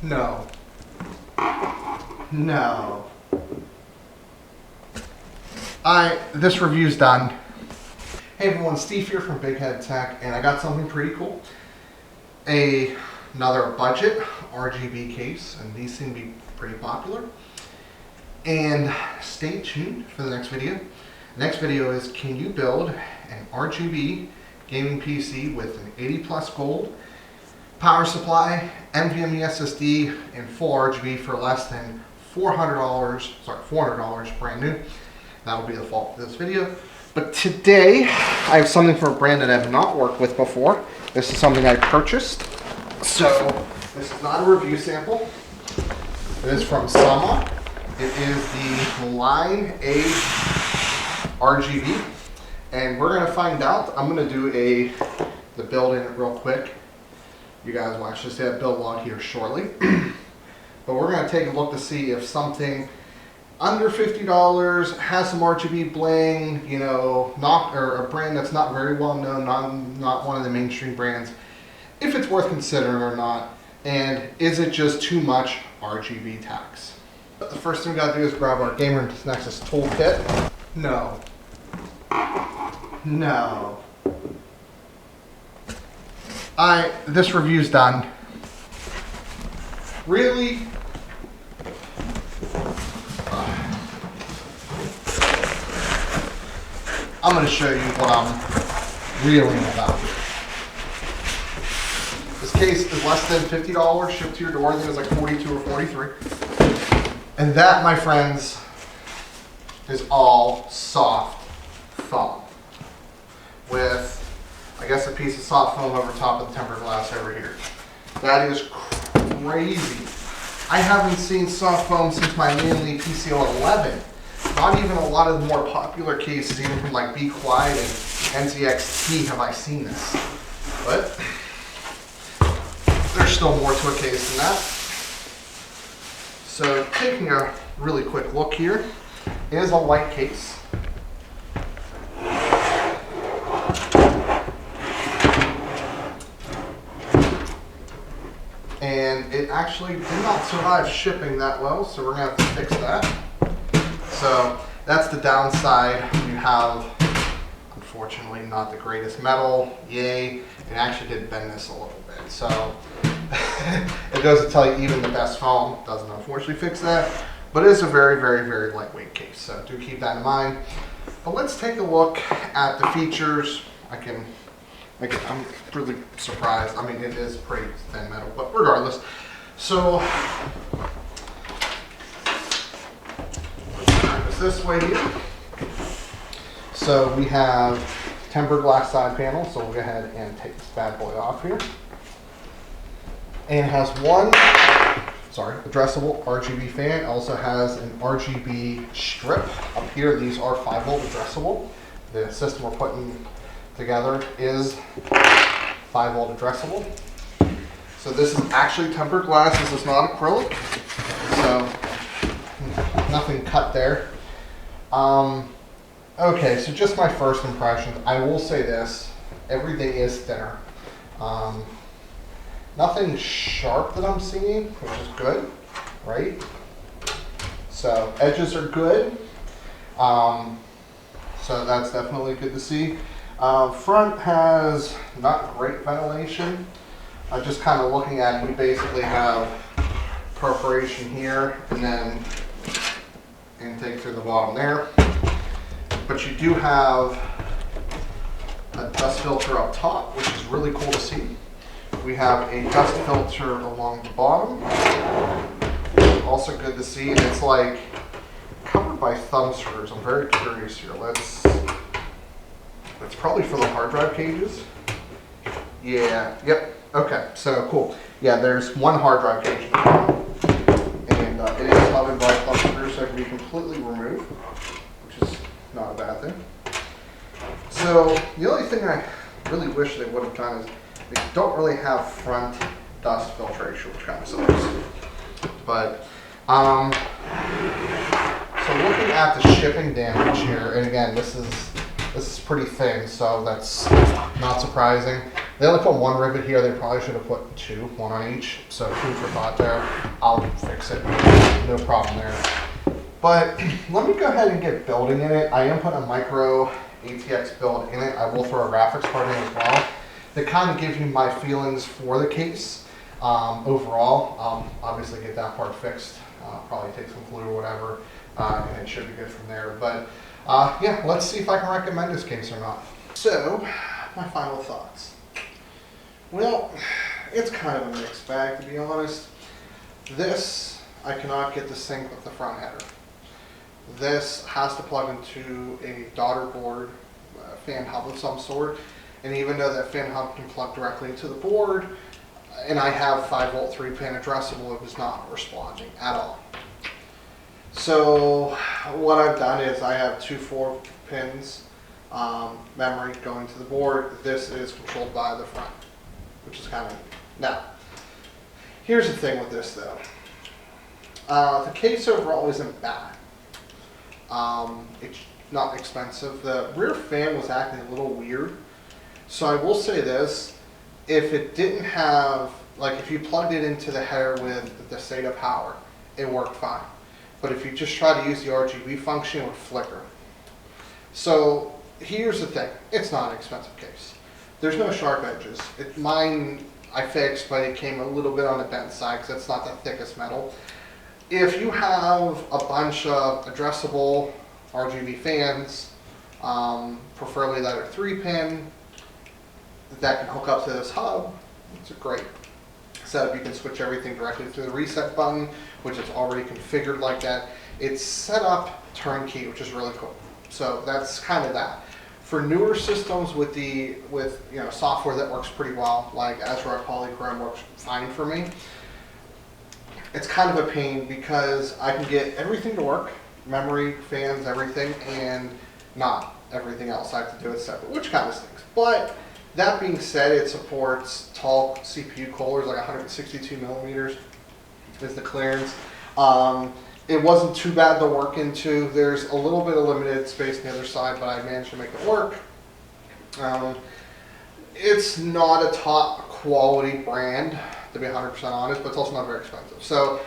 No. No. This review's done. Hey everyone, Steve here from Big Head Tech, and I got something pretty cool. Another budget RGB case, and these seem to be pretty popular. And stay tuned for the next video. The next video is, can you build an RGB gaming PC with an 80 plus gold power supply, NVMe SSD, and full RGB for less than $400 brand new? That'll be the fault of this video. But today, I have something from a brand that I have not worked with before. This is something I purchased. So, this is not a review sample. It is from Sama. It is the Line A RGB. And we're gonna find out. I'm gonna do the build in it real quick. You guys will actually see that build log here shortly. But we're gonna take a look to see if something under $50 has some RGB bling, you know, or a brand that's not very well known, not one of the mainstream brands, if it's worth considering or not, and is it just too much RGB tax? But the first thing we gotta do is grab our Gamer Nexus toolkit. No. No. This review's done. Really? I'm going to show you what I'm reeling about. This case is less than $50 shipped to your door. I think it's like 42 or 43. And that, my friends, is all soft foam with, I guess, a piece of soft foam over top of the tempered glass over here. That is crazy. I haven't seen soft foam since my Manly PCO 11. Not even a lot of the more popular cases, even from like Be Quiet and NZXT, have I seen this. But there's still more to a case than that. So taking a really quick look here, it is a light case. And it actually did not survive shipping that well, so we're going to have to fix that. So that's the downside. You have, unfortunately, not the greatest metal. Yay. It actually did bend this a little bit. So it doesn't tell you even the best foam doesn't unfortunately fix that. But it is a very, very, very lightweight case. So do keep that in mind. But let's take a look at the features. I'm really surprised. I mean, it is pretty thin metal, but regardless. So this way here. So we have tempered glass side panel, so we'll go ahead and take this bad boy off here. And it has one addressable RGB fan. It also has an RGB strip up here. These are 5-volt addressable. The system we're putting together is 5-volt addressable. So this is actually tempered glass. This is not acrylic. So nothing cut there. Okay, so just my first impressions. I will say this, everything is thinner. Nothing sharp that I'm seeing, which is good, right? So edges are good. So that's definitely good to see. Front has not great ventilation. Just kind of looking at it, we basically have perforation here and then intake through the bottom there. But you do have a dust filter up top, which is really cool to see. We have a dust filter along the bottom. Also good to see, and it's like covered by thumb screws. I'm very curious here. It's probably for the hard drive cages. Yeah, yep, okay, so cool. Yeah, there's one hard drive cage in the bottom. And it is covered by thumb screws, so it can be completely removed, which is not a bad thing. So the only thing I really wish they would have done is they don't really have front dust filtration, which kind of sucks. But so looking at the shipping damage here, and again, this is pretty thin, so that's not surprising. They only put one rivet here. They probably should have put two, one on each. So food for thought there. I'll fix it. No problem there. But let me go ahead and get building in it. I am putting a micro ATX build in it. I will throw a graphics card in as well. That kind of gives you my feelings for the case. Overall, I'll obviously get that part fixed. Probably take some glue or whatever, and it should be good from there. But yeah, let's see if I can recommend this case or not. So, my final thoughts. Well, it's kind of a mixed bag, to be honest. This, I cannot get to sync with the front header. This has to plug into a daughter board, fan hub of some sort, and even though that fan hub can plug directly into the board, and I have 5-volt 3-pin addressable, it is not responding at all. So what I've done is I have two 4-pins memory going to the board. This is controlled by the front, which is kind of neat. Now, here's the thing with this though. The case overall isn't bad. It's not expensive. The rear fan was acting a little weird. So I will say this, if it didn't have, like if you plugged it into the header with the SATA power, it worked fine. But if you just try to use the RGB function, it would flicker. So here's the thing, it's not an expensive case. There's no sharp edges. Mine I fixed, but it came a little bit on the bent side because it's not the thickest metal. If you have a bunch of addressable RGB fans, preferably that are 3-pin, that can hook up to this hub, it's a great setup. You can switch everything directly through the reset button, which is already configured like that. It's set up turnkey, which is really cool. So that's kind of that. For newer systems with software that works pretty well, like Azure Polychrome works fine for me, it's kind of a pain because I can get everything to work, memory, fans, everything, and not everything else. I have to do it separate, which kind of stinks. But that being said, it supports tall CPU coolers, like 162 millimeters is the clearance. It wasn't too bad to work into. There's a little bit of limited space on the other side, but I managed to make it work. It's not a top quality brand, to be 100% honest, but it's also not very expensive. So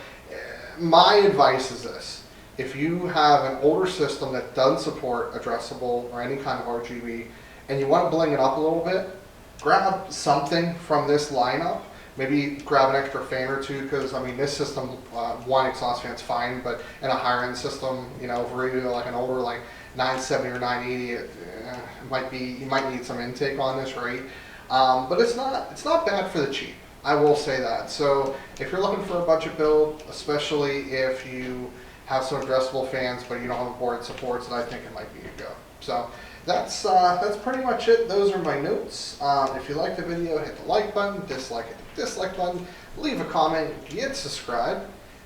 my advice is this. If you have an older system that doesn't support addressable or any kind of RGB, and you want to bling it up a little bit, grab something from this lineup. Maybe grab an extra fan or two, because I mean this system, one exhaust fan's fine, but in a higher end system, for like an older like 970 or 980, you might need some intake on this, right? But it's not bad for the cheap. I will say that. So if you're looking for a budget build, especially if you have some addressable fans, but you don't have a board that supports it, I think it might be a go. So that's pretty much it. Those are my notes. If you like the video, hit the like button, dislike it, dislike button, leave a comment, get subscribed.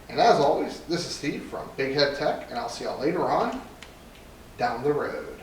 And as always, this is Steve from Big Head Tech, and I'll see y'all later on down the road.